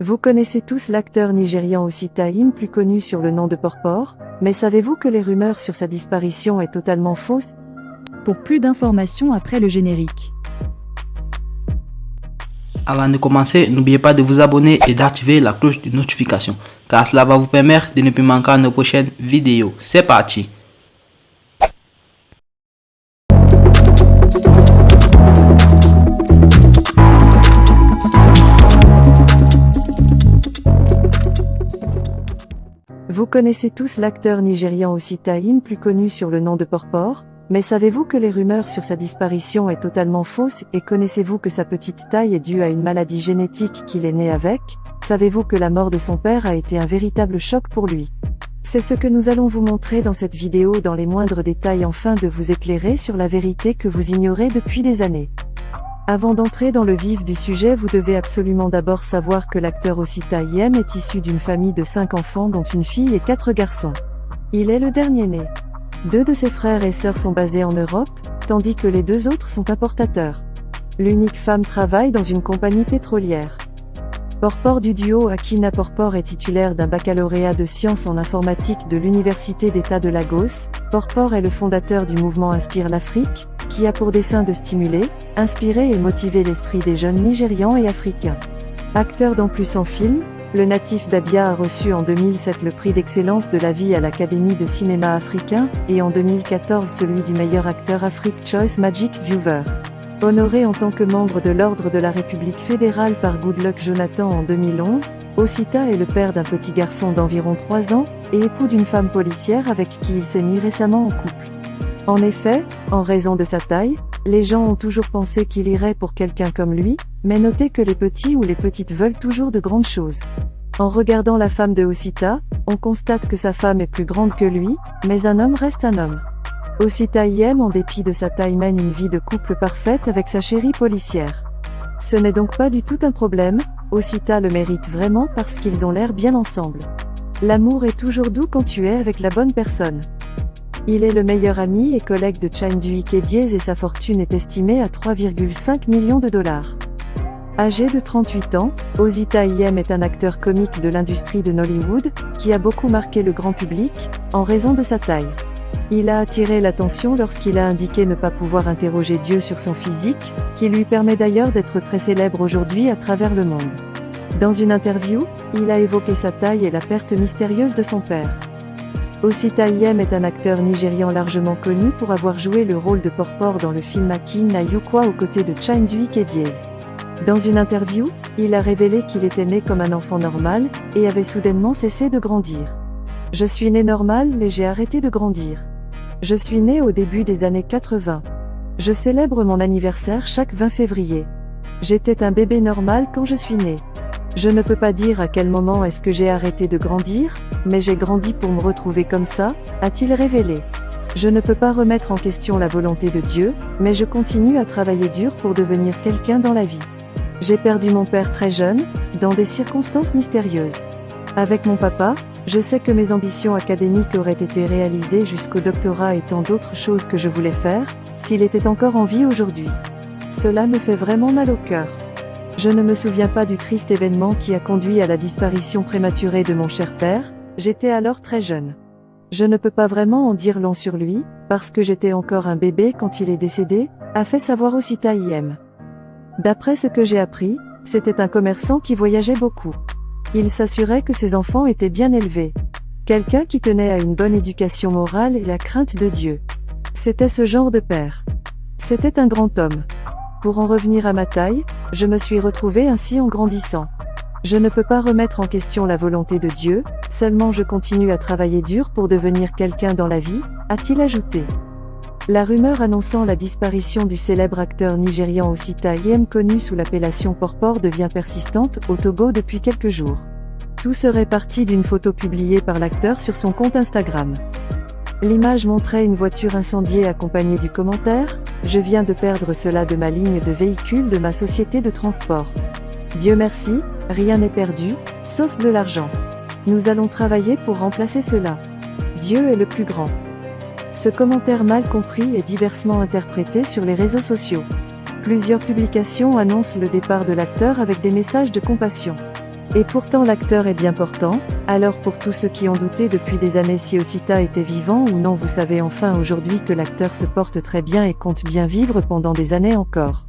Vous connaissez tous l'acteur nigérian Osita Im, plus connu sur le nom de Porpor, mais savez-vous que les rumeurs sur sa disparition est totalement fausses? Pour plus d'informations après le générique. Avant de commencer, n'oubliez pas de vous abonner et d'activer la cloche de notification, car cela va vous permettre de ne plus manquer nos prochaines vidéos. C'est parti! Vous connaissez tous l'acteur nigérian Osita Im, plus connu sur le nom de Porpor, mais savez-vous que les rumeurs sur sa disparition est totalement fausses et connaissez-vous que sa petite taille est due à une maladie génétique qu'il est né avec? Savez-vous que la mort de son père a été un véritable choc pour lui? C'est ce que nous allons vous montrer dans cette vidéo dans les moindres détails afin de vous éclairer sur la vérité que vous ignorez depuis des années. Avant d'entrer dans le vif du sujet, vous devez absolument d'abord savoir que l'acteur Osita Im est issu d'une famille de 5 enfants dont une fille et 4 garçons. Il est le dernier né. 2 de ses frères et sœurs sont basés en Europe, tandis que les 2 autres sont importateurs. L'unique femme travaille dans une compagnie pétrolière. Porpor du duo Akina Porpor est titulaire d'un baccalauréat de sciences en informatique de l'Université d'État de Lagos. Porpor est le fondateur du mouvement Inspire l'Afrique, qui a pour dessein de stimuler, inspirer et motiver l'esprit des jeunes Nigérians et Africains. Acteur dans plus 100 films, le natif d'Abia a reçu en 2007 le prix d'excellence de la vie à l'Académie de cinéma africain, et en 2014 celui du meilleur acteur Afrique Choice Magic Viewer. Honoré en tant que membre de l'Ordre de la République fédérale par Goodluck Jonathan en 2011, Osita est le père d'un petit garçon d'environ 3 ans, et époux d'une femme policière avec qui il s'est mis récemment en couple. En effet, en raison de sa taille, les gens ont toujours pensé qu'il irait pour quelqu'un comme lui, mais notez que les petits ou les petites veulent toujours de grandes choses. En regardant la femme de Osita, on constate que sa femme est plus grande que lui, mais un homme reste un homme. Osita Im, en dépit de sa taille, mène une vie de couple parfaite avec sa chérie policière. Ce n'est donc pas du tout un problème, Osita le mérite vraiment parce qu'ils ont l'air bien ensemble. L'amour est toujours doux quand tu es avec la bonne personne. Il est le meilleur ami et collègue de Chindui Kediez et sa fortune est estimée à 3,5 millions de dollars. Âgé de 38 ans, Osita Im est un acteur comique de l'industrie de Nollywood, qui a beaucoup marqué le grand public, en raison de sa taille. Il a attiré l'attention lorsqu'il a indiqué ne pas pouvoir interroger Dieu sur son physique, qui lui permet d'ailleurs d'être très célèbre aujourd'hui à travers le monde. Dans une interview, il a évoqué sa taille et la perte mystérieuse de son père. Osita Im est un acteur nigérian largement connu pour avoir joué le rôle de Porpor dans le film Akin na Yukwa aux côtés de Chindui Kediez. Dans une interview, il a révélé qu'il était né comme un enfant normal, et avait soudainement cessé de grandir. « Je suis né normal mais j'ai arrêté de grandir. Je suis né au début des années 80. Je célèbre mon anniversaire chaque 20 février. J'étais un bébé normal quand je suis né. Je ne peux pas dire à quel moment est-ce que j'ai arrêté de grandir, mais j'ai grandi pour me retrouver comme ça, a-t-il révélé. Je ne peux pas remettre en question la volonté de Dieu, mais je continue à travailler dur pour devenir quelqu'un dans la vie. J'ai perdu mon père très jeune, dans des circonstances mystérieuses. Avec mon papa, je sais que mes ambitions académiques auraient été réalisées jusqu'au doctorat et tant d'autres choses que je voulais faire, s'il était encore en vie aujourd'hui. Cela me fait vraiment mal au cœur. Je ne me souviens pas du triste événement qui a conduit à la disparition prématurée de mon cher père, j'étais alors très jeune. Je ne peux pas vraiment en dire long sur lui, parce que j'étais encore un bébé quand il est décédé, a fait savoir Osita Im. D'après ce que j'ai appris, c'était un commerçant qui voyageait beaucoup. Il s'assurait que ses enfants étaient bien élevés. Quelqu'un qui tenait à une bonne éducation morale et la crainte de Dieu. C'était ce genre de père. C'était un grand homme. Pour en revenir à ma taille, je me suis retrouvé ainsi en grandissant. Je ne peux pas remettre en question la volonté de Dieu, seulement je continue à travailler dur pour devenir quelqu'un dans la vie, a-t-il ajouté. La rumeur annonçant la disparition du célèbre acteur nigérian Osita Im connu sous l'appellation Porpor devient persistante au Togo depuis quelques jours. Tout serait parti d'une photo publiée par l'acteur sur son compte Instagram. L'image montrait une voiture incendiée accompagnée du commentaire « Je viens de perdre cela de ma ligne de véhicule de ma société de transport. Dieu merci, rien n'est perdu, sauf de l'argent. Nous allons travailler pour remplacer cela. Dieu est le plus grand. » Ce commentaire mal compris est diversement interprété sur les réseaux sociaux. Plusieurs publications annoncent le départ de l'acteur avec des messages de compassion. Et pourtant l'acteur est bien portant. Alors pour tous ceux qui ont douté depuis des années si Osita était vivant ou non, vous savez enfin aujourd'hui que l'acteur se porte très bien et compte bien vivre pendant des années encore.